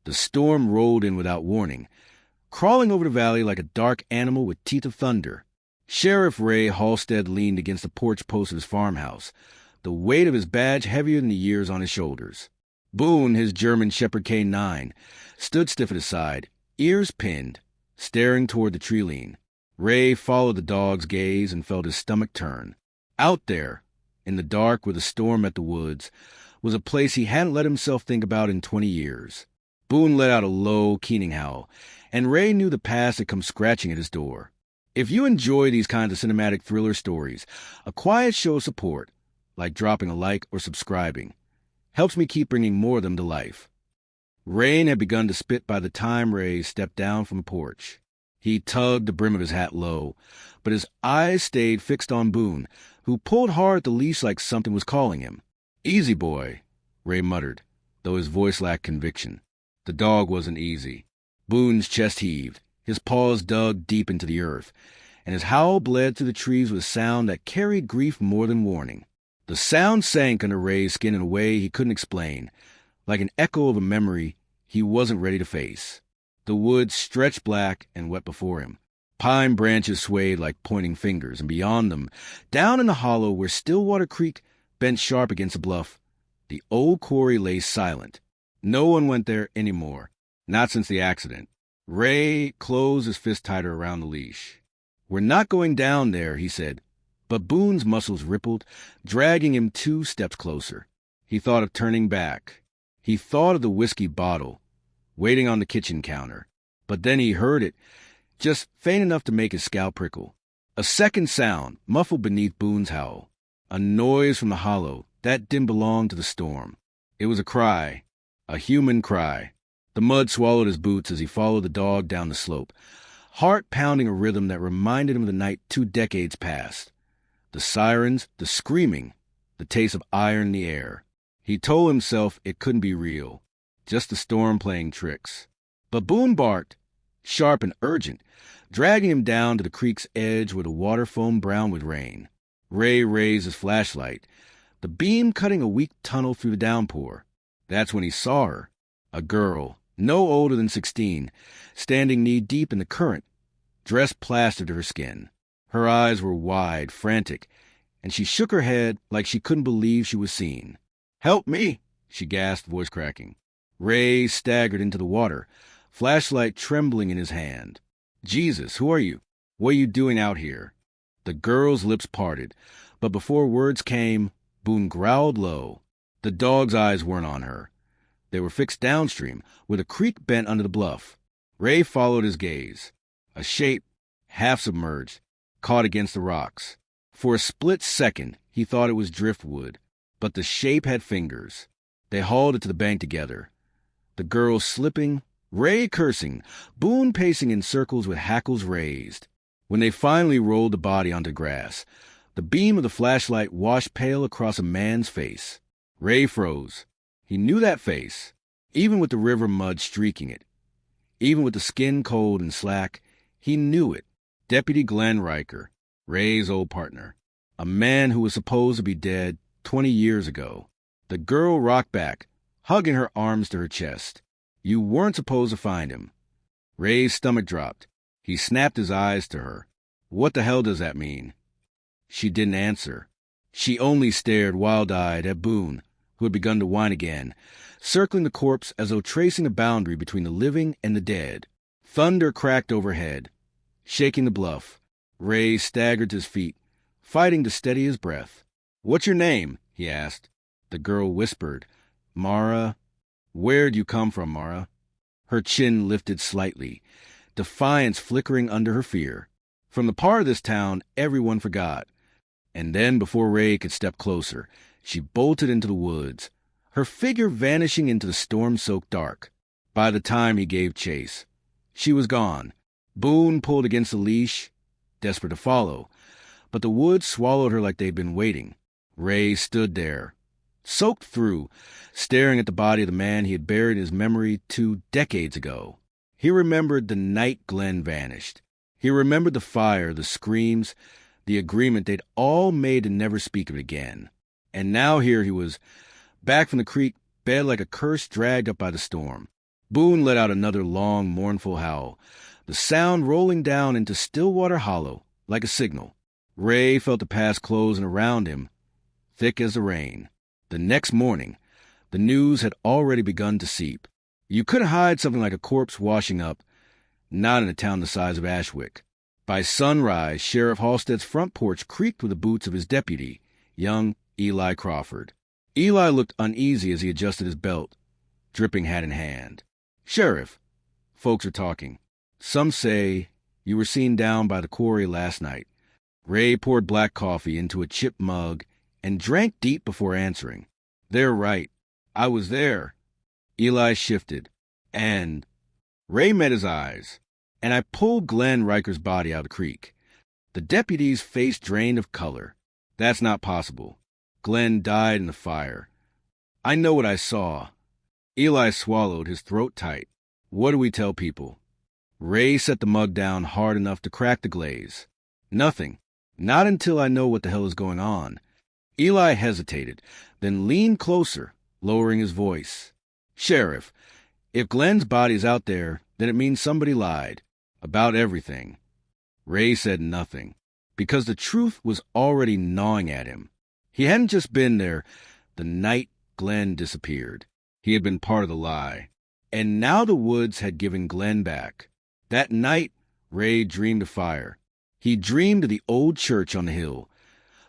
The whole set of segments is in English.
The storm rolled in without warning, crawling over the valley like a dark animal with teeth of thunder. Sheriff Ray Halstead leaned against the porch post of his farmhouse, the weight of his badge heavier than the years on his shoulders. Boone, his German Shepherd K9, stood stiff at his side, ears pinned, staring toward the tree lean. Ray followed the dog's gaze and felt his stomach turn. Out there, in the dark where the storm met the woods, was a place he hadn't let himself think about in 20 years. Boone let out a low, keening howl, and Ray knew the past had come scratching at his door. If you enjoy these kinds of cinematic thriller stories, a quiet show of support, like dropping a like or subscribing, helps me keep bringing more of them to life. Rain had begun to spit by the time Ray stepped down from the porch. He tugged the brim of his hat low, but his eyes stayed fixed on Boone, who pulled hard at the leash like something was calling him. "Easy, boy," Ray muttered, though his voice lacked conviction. The dog wasn't easy. Boone's chest heaved, his paws dug deep into the earth, and his howl bled through the trees with a sound that carried grief more than warning. The sound sank under Ray's skin in a way he couldn't explain, like an echo of a memory he wasn't ready to face. The woods stretched black and wet before him. Pine branches swayed like pointing fingers, and beyond them, down in the hollow where Stillwater Creek bent sharp against a bluff, the old quarry lay silent. No one went there anymore, not since the accident. Ray closed his fist tighter around the leash. "We're not going down there," he said, but Boone's muscles rippled, dragging him 2 steps closer. He thought of turning back. He thought of the whiskey bottle, waiting on the kitchen counter. But then he heard it, just faint enough to make his scalp prickle. A second sound, muffled beneath Boone's howl. A noise from the hollow that didn't belong to the storm. It was a cry, a human cry. The mud swallowed his boots as he followed the dog down the slope, heart pounding a rhythm that reminded him of the night 2 decades past. The sirens, the screaming, the taste of iron in the air. He told himself it couldn't be real, just the storm playing tricks. But Boone barked, sharp and urgent, dragging him down to the creek's edge where the water foamed brown with rain. Ray raised his flashlight, the beam cutting a weak tunnel through the downpour. That's when he saw her, a girl, no older than 16, standing knee-deep in the current, dressed plastered to her skin. Her eyes were wide, frantic, and she shook her head like she couldn't believe she was seen. "Help me!" she gasped, voice cracking. Ray staggered into the water, flashlight trembling in his hand. "Jesus, who are you? What are you doing out here?" The girl's lips parted, but before words came, Boone growled low. The dog's eyes weren't on her. They were fixed downstream, where the creek bent under the bluff. Ray followed his gaze. A shape, half submerged, caught against the rocks. For a split second, he thought it was driftwood, but the shape had fingers. They hauled it to the bank together. The girl slipping, Ray cursing, Boone pacing in circles with hackles raised. When they finally rolled the body onto grass, the beam of the flashlight washed pale across a man's face. Ray froze. He knew that face, even with the river mud streaking it. Even with the skin cold and slack, he knew it. Deputy Glenn Riker, Ray's old partner. A man who was supposed to be dead 20 years ago. The girl rocked back, hugging her arms to her chest. You weren't supposed to find him. Ray's stomach dropped. He snapped his eyes to her. What the hell does that mean? She didn't answer. She only stared wild-eyed at Boone, who had begun to whine again, circling the corpse as though tracing a boundary between the living and the dead. Thunder cracked overhead, shaking the bluff. Ray staggered to his feet, fighting to steady his breath. "What's your name?" he asked. The girl whispered, "Mara." "Where'd you come from, Mara?" Her chin lifted slightly, defiance flickering under her fear. From the part of this town everyone forgot. And then, before Ray could step closer, she bolted into the woods, her figure vanishing into the storm-soaked dark. By the time he gave chase, she was gone. Boone pulled against the leash, desperate to follow, but the woods swallowed her like they'd been waiting. Ray stood there, soaked through, staring at the body of the man he had buried in his memory 2 decades ago. He remembered the night Glenn vanished. He remembered the fire, the screams, the agreement they'd all made to never speak of it again. And now here he was, back from the creek, bed like a curse dragged up by the storm. Boone let out another long, mournful howl, the sound rolling down into Stillwater Hollow like a signal. Ray felt the past closing around him, thick as the rain. The next morning, the news had already begun to seep. You couldn't hide something like a corpse washing up, not in a town the size of Ashwick. By sunrise, Sheriff Halstead's front porch creaked with the boots of his deputy, young Eli Crawford. Eli looked uneasy as he adjusted his belt, dripping hat in hand. "Sheriff," folks are talking. "Some say you were seen down by the quarry last night." Ray poured black coffee into a chipped mug and drank deep before answering. "They're right. I was there." Eli shifted, and Ray met his eyes, and I pulled Glenn Riker's body out of the creek. The deputy's face drained of color. "That's not possible. Glenn died in the fire. I know what I saw." Eli swallowed, his throat tight. "What do we tell people?" Ray set the mug down hard enough to crack the glaze. "Nothing. Not until I know what the hell is going on." Eli hesitated, then leaned closer, lowering his voice. "Sheriff, if Glenn's body's out there, then it means somebody lied. About everything." Ray said nothing, because the truth was already gnawing at him. He hadn't just been there the night Glenn disappeared. He had been part of the lie. And now the woods had given Glenn back. That night, Ray dreamed of fire. He dreamed of the old church on the hill,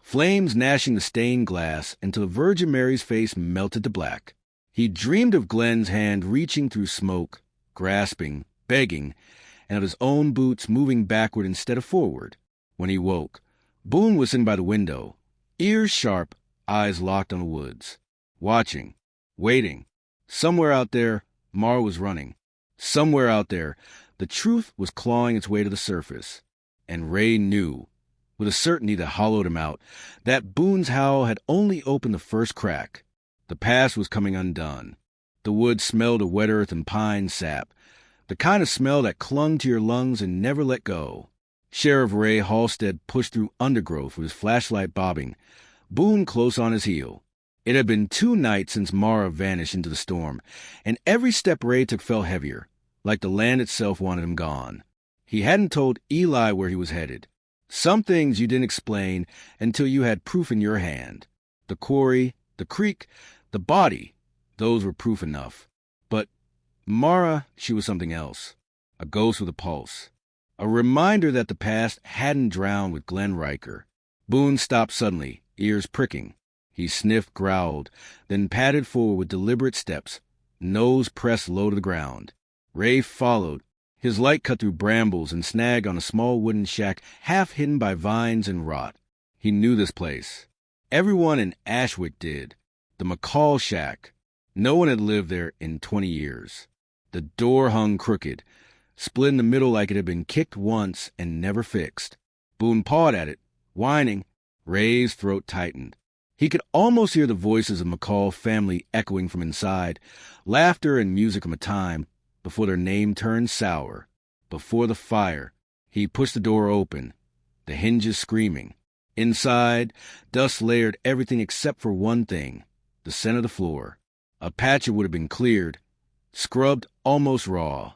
flames gnashing the stained glass until the Virgin Mary's face melted to black. He dreamed of Glenn's hand reaching through smoke, grasping, begging, and of his own boots moving backward instead of forward. When he woke, Boone was sitting by the window, ears sharp, eyes locked on the woods, watching, waiting. Somewhere out there, Mar was running. Somewhere out there, the truth was clawing its way to the surface. And Ray knew, with a certainty that hollowed him out, that Boone's howl had only opened the first crack. The past was coming undone. The woods smelled of wet earth and pine sap, the kind of smell that clung to your lungs and never let go. Sheriff Ray Halstead pushed through undergrowth with his flashlight bobbing, Boone close on his heel. It had been 2 nights since Mara vanished into the storm, and every step Ray took felt heavier, like the land itself wanted him gone. He hadn't told Eli where he was headed. Some things you didn't explain until you had proof in your hand. The quarry, the creek, the body, those were proof enough. But Mara, she was something else. A ghost with a pulse. A reminder that the past hadn't drowned with Glenn Riker. Boone stopped suddenly, ears pricking. He sniffed, growled, then padded forward with deliberate steps, nose pressed low to the ground. Ray followed. His light cut through brambles and snagged on a small wooden shack half hidden by vines and rot. He knew this place. Everyone in Ashwick did. The McCall shack. No one had lived there in 20 years. The door hung crooked, split in the middle like it had been kicked once and never fixed. Boone pawed at it, whining. Ray's throat tightened. He could almost hear the voices of McCall family echoing from inside, laughter and music from a time before their name turned sour, before the fire. He pushed the door open, the hinges screaming. Inside, dust layered everything except for one thing, the center of the floor. A patch it would have been cleared, scrubbed almost raw,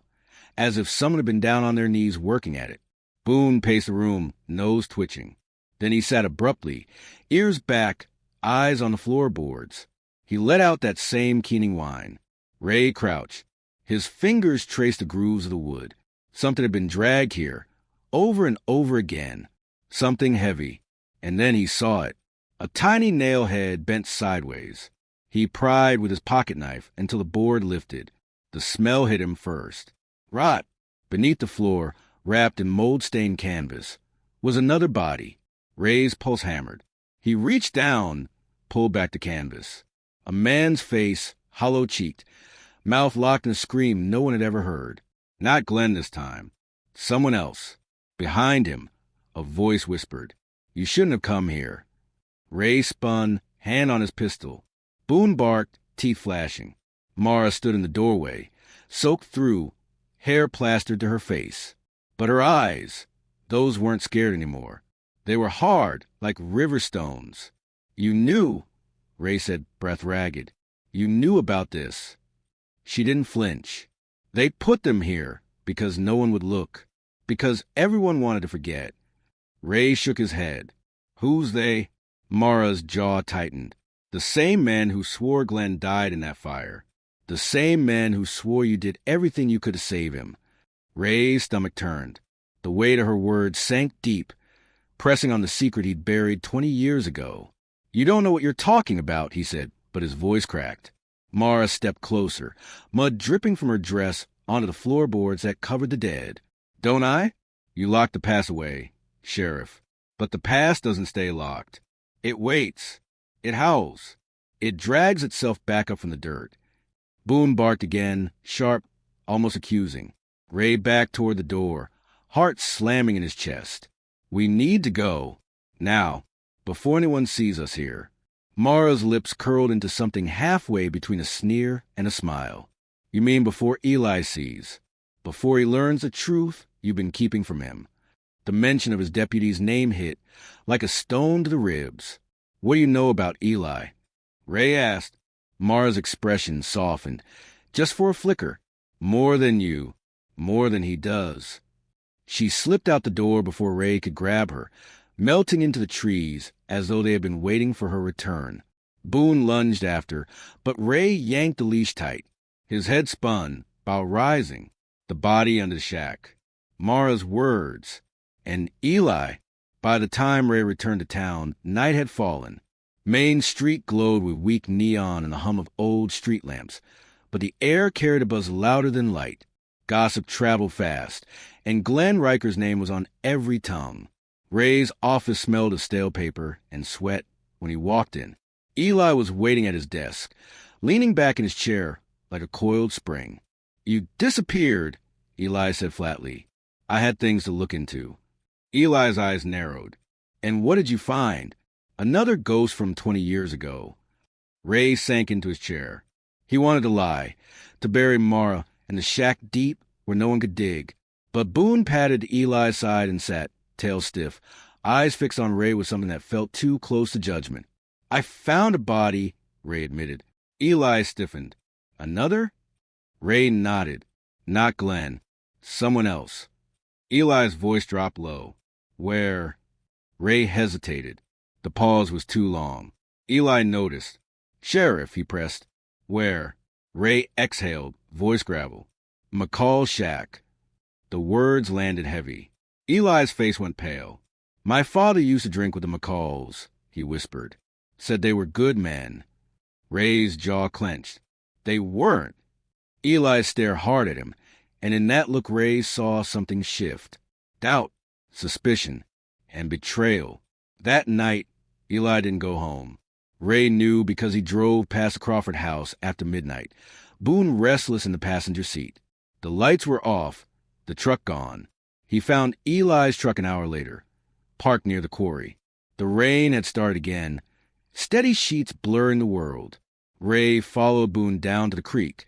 as if someone had been down on their knees working at it. Boone paced the room, nose twitching. Then he sat abruptly, ears back, eyes on the floorboards. He let out that same keening whine. Ray crouched. His fingers traced the grooves of the wood. Something had been dragged here, over and over again. Something heavy. And then he saw it. A tiny nail head bent sideways. He pried with his pocket knife until the board lifted. The smell hit him first. Rot. Beneath the floor, wrapped in mold-stained canvas, was another body. Ray's pulse hammered. He reached down, pulled back the canvas. A man's face, hollow-cheeked, mouth locked in a scream no one had ever heard. Not Glenn this time. Someone else. Behind him, a voice whispered, "You shouldn't have come here." Ray spun, hand on his pistol. Boone barked, teeth flashing. Mara stood in the doorway, soaked through, hair plastered to her face. But her eyes, those weren't scared anymore. They were hard, like river stones. "You knew," Ray said, breath ragged. "You knew about this." She didn't flinch. They put them here because no one would look, because everyone wanted to forget. Ray shook his head. Who's they? Mara's jaw tightened. The same men who swore Glenn died in that fire. The same men who swore you did everything you could to save him. Ray's stomach turned. The weight of her words sank deep, pressing on the secret he'd buried 20 years ago. You don't know what you're talking about, he said, but his voice cracked. Mara stepped closer, mud dripping from her dress onto the floorboards that covered the dead. Don't I? You locked the past away, Sheriff. But the past doesn't stay locked. It waits. It howls. It drags itself back up from the dirt. Boone barked again, sharp, almost accusing. Ray backed toward the door, heart slamming in his chest. We need to go. Now, before anyone sees us here. Mara's lips curled into something halfway between a sneer and a smile. You mean before Eli sees? Before he learns the truth you've been keeping from him? The mention of his deputy's name hit like a stone to the ribs. What do you know about Eli? Ray asked. Mara's expression softened, just for a flicker. More than you. More than he does. She slipped out the door before Ray could grab her, melting into the trees as though they had been waiting for her return. Boone lunged after, but Ray yanked the leash tight. His head spun, bow rising, the body under the shack. Mara's words. And Eli. By the time Ray returned to town, night had fallen. Main Street glowed with weak neon and the hum of old street lamps, but the air carried a buzz louder than light. Gossip traveled fast, and Glenn Riker's name was on every tongue. Ray's office smelled of stale paper and sweat when he walked in. Eli was waiting at his desk, leaning back in his chair like a coiled spring. You disappeared, Eli said flatly. I had things to look into. Eli's eyes narrowed. And what did you find? Another ghost from 20 years ago. Ray sank into his chair. He wanted to lie, to bury Mara in the shack deep where no one could dig. But Boone patted Eli's side and sat, tail stiff, eyes fixed on Ray with something that felt too close to judgment. I found a body, Ray admitted. Eli stiffened. Another? Ray nodded. Not Glenn. Someone else. Eli's voice dropped low. Where? Ray hesitated. The pause was too long. Eli noticed. Sheriff, he pressed. Where? Ray exhaled, voice gravel. McCall's shack. The words landed heavy. Eli's face went pale. My father used to drink with the McCalls, he whispered. Said they were good men. Ray's jaw clenched. They weren't. Eli stared hard at him, and in that look Ray saw something shift. Doubt, suspicion, and betrayal. That night, Eli didn't go home. Ray knew because he drove past the Crawford house after midnight, Boone restless in the passenger seat. The lights were off, the truck gone. He found Eli's truck an hour later, parked near the quarry. The rain had started again, steady sheets blurring the world. Ray followed Boone down to the creek,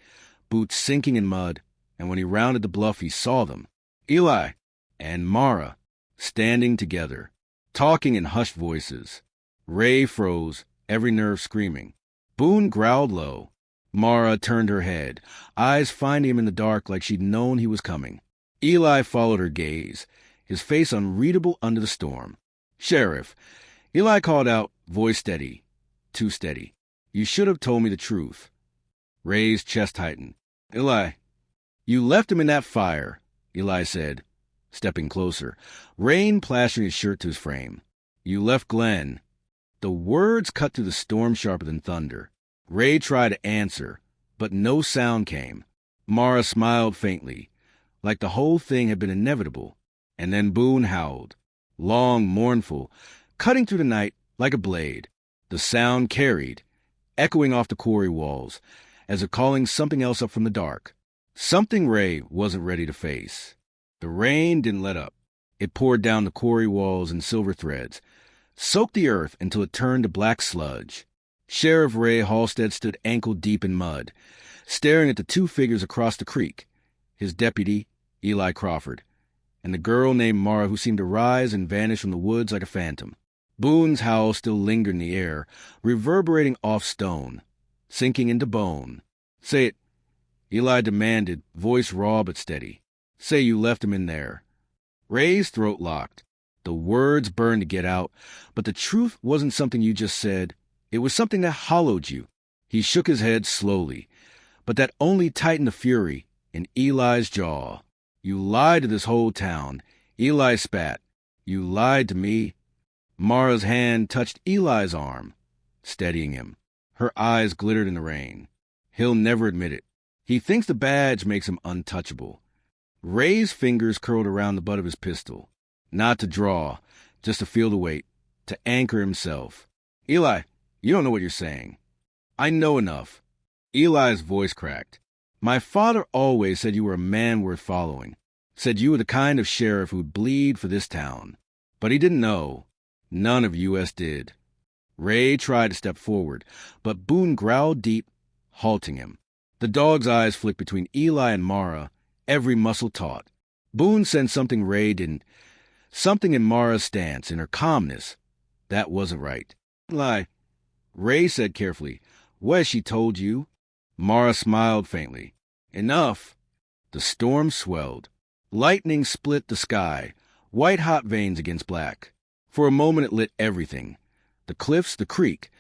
boots sinking in mud, and when he rounded the bluff he saw them, Eli and Mara, standing together, talking in hushed voices. Ray froze, every nerve screaming. Boone growled low. Mara turned her head, eyes finding him in the dark like she'd known he was coming. Eli followed her gaze, his face unreadable under the storm. Sheriff, Eli called out, voice steady, too steady. You should have told me the truth. Ray's chest tightened. Eli, you left him in that fire, Eli said, stepping closer, rain plastering his shirt to his frame. You left Glenn. The words cut through the storm sharper than thunder. Ray tried to answer, but no sound came. Mara smiled faintly, like the whole thing had been inevitable. And then Boone howled, long, mournful, cutting through the night like a blade. The sound carried, echoing off the quarry walls, as if calling something else up from the dark. Something Ray wasn't ready to face. The rain didn't let up. It poured down the quarry walls in silver threads, soaked the earth until it turned to black sludge. Sheriff Ray Halstead stood ankle-deep in mud, staring at the two figures across the creek, his deputy, Eli Crawford, and the girl named Mara who seemed to rise and vanish from the woods like a phantom. Boone's howl still lingered in the air, reverberating off stone, sinking into bone. Say it. Eli demanded, voice raw but steady. Say you left him in there. Ray's throat locked. The words burned to get out, but the truth wasn't something you just said. It was something that hollowed you. He shook his head slowly, but that only tightened the fury in Eli's jaw. You lied to this whole town. Eli spat. You lied to me. Mara's hand touched Eli's arm, steadying him. Her eyes glittered in the rain. He'll never admit it. He thinks the badge makes him untouchable. Ray's fingers curled around the butt of his pistol. Not to draw, just to feel the weight, to anchor himself. Eli, you don't know what you're saying. I know enough. Eli's voice cracked. My father always said you were a man worth following. Said you were the kind of sheriff who'd bleed for this town. But he didn't know. None of U.S. did. Ray tried to step forward, but Boone growled deep, halting him. The dog's eyes flicked between Eli and Mara, every muscle taut. Boone sensed something Ray didn't. Something in Mara's stance, in her calmness. That wasn't right. Eli, Ray said carefully, what has she told you? Mara smiled faintly. Enough. The storm swelled. Lightning split the sky, white-hot veins against black. For a moment it lit everything. The cliffs, the creek,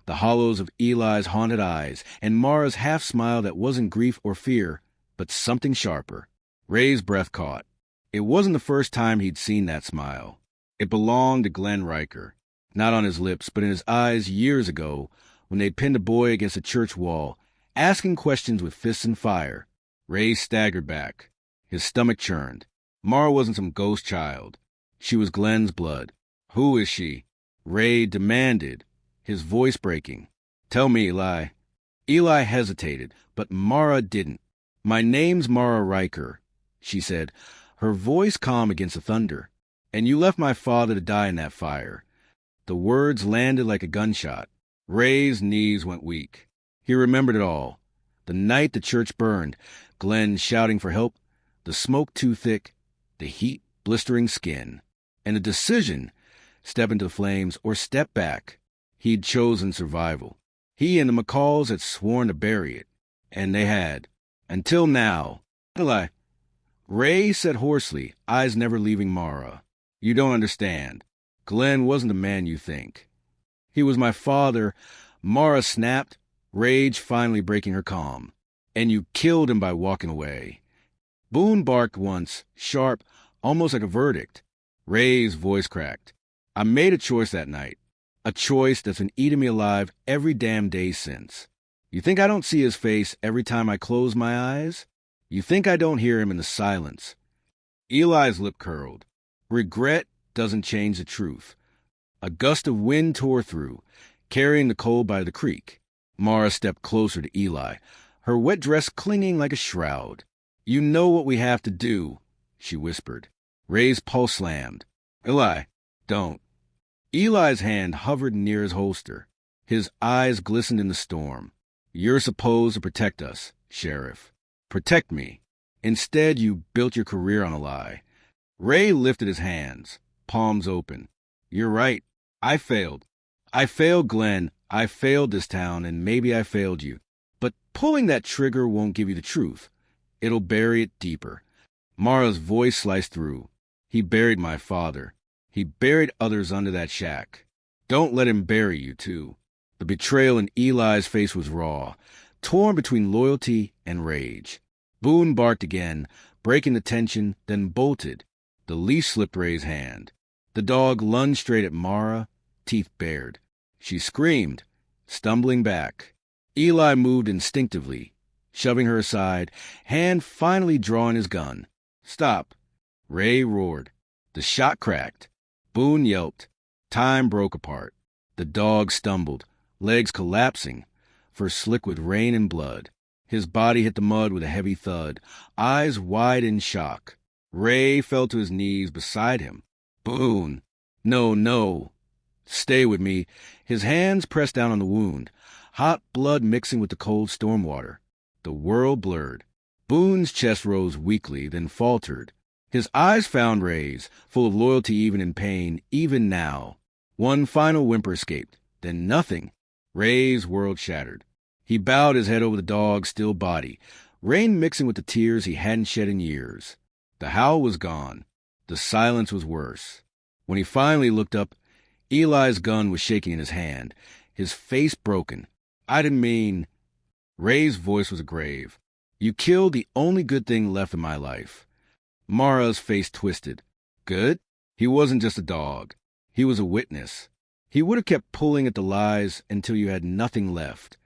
the hollows of Eli's haunted eyes, and Mara's half-smile that wasn't grief or fear, but something sharper. Ray's breath caught. It wasn't the first time he'd seen that smile. It belonged to Glenn Riker, not on his lips, but in his eyes years ago, when they'd pinned a boy against a church wall, asking questions with fists and fire. Ray staggered back. His stomach churned. Mara wasn't some ghost child. She was Glenn's blood. Who is she? Ray demanded, his voice breaking. Tell me, Eli. Eli hesitated, but Mara didn't. My name's Mara Riker, she said, her voice calm against the thunder. And you left my father to die in that fire. The words landed like a gunshot. Ray's knees went weak. He remembered it all. The night the church burned, Glenn shouting for help, the smoke too thick, the heat blistering skin, and the decision, step into the flames or step back. He'd chosen survival. He and the McCalls had sworn to bury it, and they had. Until now. Eli, Ray said hoarsely, eyes never leaving Mara. You don't understand. Glenn wasn't the man you think. He was my father. Mara snapped, rage finally breaking her calm. And you killed him by walking away. Boone barked once, sharp, almost like a verdict. Ray's voice cracked. I made a choice that night. A choice that's been eating me alive every damn day since. You think I don't see his face every time I close my eyes? You think I don't hear him in the silence? Eli's lip curled. Regret doesn't change the truth. A gust of wind tore through, carrying the coal by the creek. Mara stepped closer to Eli, her wet dress clinging like a shroud. You know what we have to do, she whispered. Ray's pulse slammed. Eli, don't. Eli's hand hovered near his holster. His eyes glistened in the storm. You're supposed to protect us, Sheriff. Protect me. Instead, you built your career on a lie. Ray lifted his hands, palms open. You're right. I failed. I failed Glenn. I failed this town, and maybe I failed you. But pulling that trigger won't give you the truth. It'll bury it deeper. Mara's voice sliced through. He buried my father. He buried others under that shack. Don't let him bury you, too. The betrayal in Eli's face was raw, torn between loyalty and rage. Boone barked again, breaking the tension, then bolted. The leash slipped Ray's hand. The dog lunged straight at Mara, teeth bared. She screamed, stumbling back. Eli moved instinctively, shoving her aside, hand finally drawing his gun. Stop. Ray roared. The shot cracked. Boone yelped. Time broke apart. The dog stumbled, legs collapsing, fur slick with rain and blood. His body hit the mud with a heavy thud, eyes wide in shock. Ray fell to his knees beside him. Boone. No, no. Stay with me. His hands pressed down on the wound, hot blood mixing with the cold storm water. The world blurred. Boone's chest rose weakly, then faltered. His eyes found Ray's, full of loyalty even in pain, even now. One final whimper escaped, then nothing. Ray's world shattered. He bowed his head over the dog's still body, rain mixing with the tears he hadn't shed in years. The howl was gone. The silence was worse. When he finally looked up, Eli's gun was shaking in his hand, his face broken. "I didn't mean—" Ray's voice was grave. "You killed the only good thing left in my life." Mara's face twisted. Good? He wasn't just a dog. He was a witness. He would have kept pulling at the lies until you had nothing left.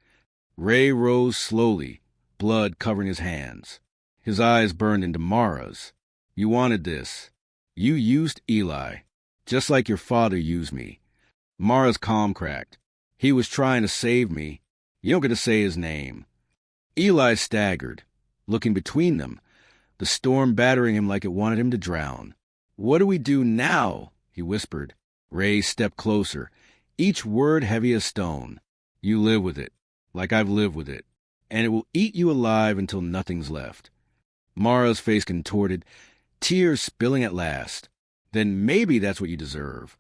Ray rose slowly, blood covering his hands. His eyes burned into Mara's. "You wanted this. You used Eli, just like your father used me." Mara's calm cracked. "He was trying to save me. You don't get to say his name." Eli staggered, looking between them, the storm battering him like it wanted him to drown. "What do we do now?" he whispered. Ray stepped closer, each word heavy as stone. "You live with it, like I've lived with it, and it will eat you alive until nothing's left." Mara's face contorted, tears spilling at last. "Then maybe that's what you deserve."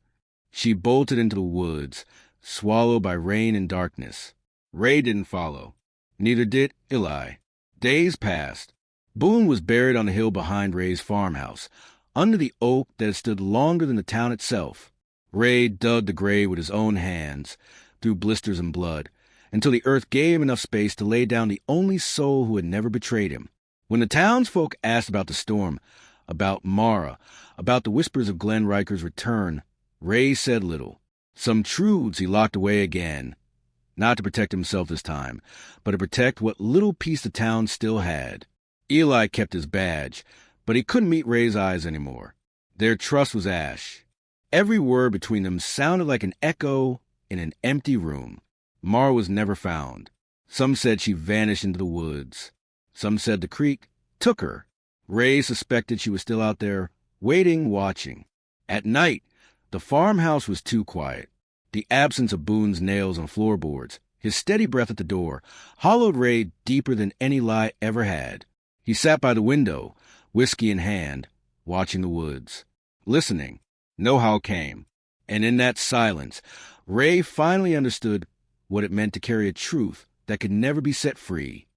She bolted into the woods, swallowed by rain and darkness. Ray didn't follow. Neither did Eli. Days passed. Boone was buried on the hill behind Ray's farmhouse, under the oak that had stood longer than the town itself. Ray dug the grave with his own hands, through blisters and blood, until the earth gave him enough space to lay down the only soul who had never betrayed him. When the townsfolk asked about the storm, about Mara, about the whispers of Glenn Riker's return, Ray said little. Some truths he locked away again, not to protect himself this time, but to protect what little peace the town still had. Eli kept his badge, but he couldn't meet Ray's eyes anymore. Their trust was ash. Every word between them sounded like an echo in an empty room. Mara was never found. Some said she vanished into the woods. Some said the creek took her. Ray suspected she was still out there, waiting, watching. At night, the farmhouse was too quiet. The absence of Boone's nails on floorboards, his steady breath at the door, hollowed Ray deeper than any lie ever had. He sat by the window, whiskey in hand, watching the woods, listening. No howl came, and in that silence, Ray finally understood what it meant to carry a truth that could never be set free.